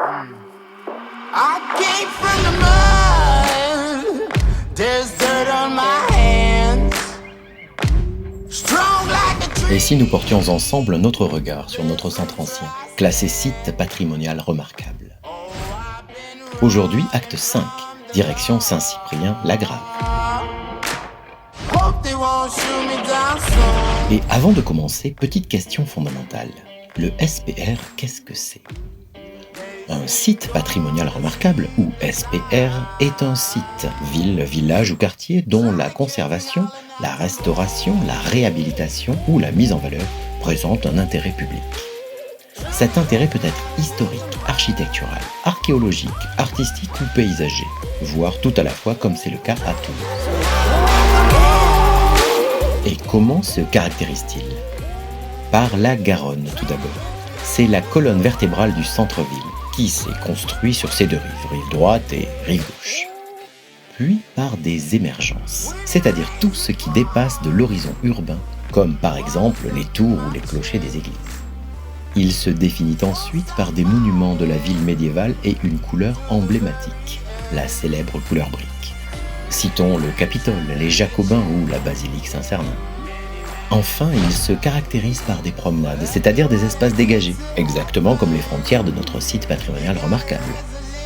I came from the mud. There's dirt on my hands. Strong like a tree. Et si nous portions ensemble notre regard sur notre centre ancien, classé site patrimonial remarquable. Aujourd'hui, acte 5, direction Saint-Cyprien-la-Grave. Hope they won't shoot me down soon. Et avant de commencer, petite question fondamentale. Le SPR, qu'est-ce que c'est ? Un site patrimonial remarquable, ou SPR, est un site, ville, village ou quartier dont la conservation, la restauration, la réhabilitation ou la mise en valeur présente un intérêt public. Cet intérêt peut être historique, architectural, archéologique, artistique ou paysager, voire tout à la fois comme c'est le cas à Toulouse. Et comment se caractérise-t-il ? Par la Garonne tout d'abord. C'est la colonne vertébrale du centre-ville, qui s'est construit sur ses deux rives, rive droite et rive gauche. Puis par des émergences, c'est-à-dire tout ce qui dépasse de l'horizon urbain, comme par exemple les tours ou les clochers des églises. Il se définit ensuite par des monuments de la ville médiévale et une couleur emblématique, la célèbre couleur brique. Citons le Capitole, les Jacobins ou la basilique Saint-Sernin. Enfin, il se caractérise par des promenades, c'est-à-dire des espaces dégagés, exactement comme les frontières de notre site patrimonial remarquable.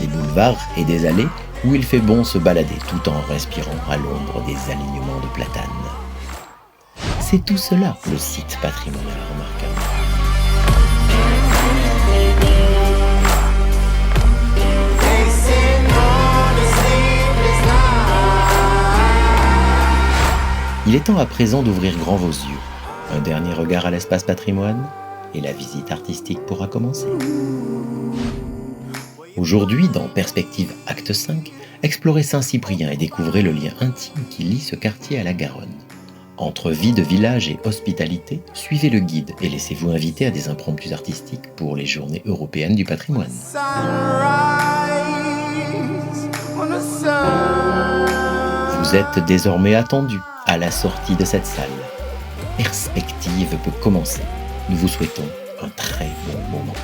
Des boulevards et des allées où il fait bon se balader tout en respirant à l'ombre des alignements de platanes. C'est tout cela, le site patrimonial remarquable. They say no to sleepless night. Il est temps à présent d'ouvrir grand vos yeux. Un dernier regard à l'espace patrimoine et la visite artistique pourra commencer. Aujourd'hui, dans Perspective Acte 5, explorez Saint-Cyprien et découvrez le lien intime qui lie ce quartier à la Garonne. Entre vie de village et hospitalité, suivez le guide et laissez-vous inviter à des impromptus artistiques pour les Journées européennes du patrimoine. Sunrise on the sun. Vous êtes désormais attendus à la sortie de cette salle. Perspective peut commencer. Nous vous souhaitons un très bon moment.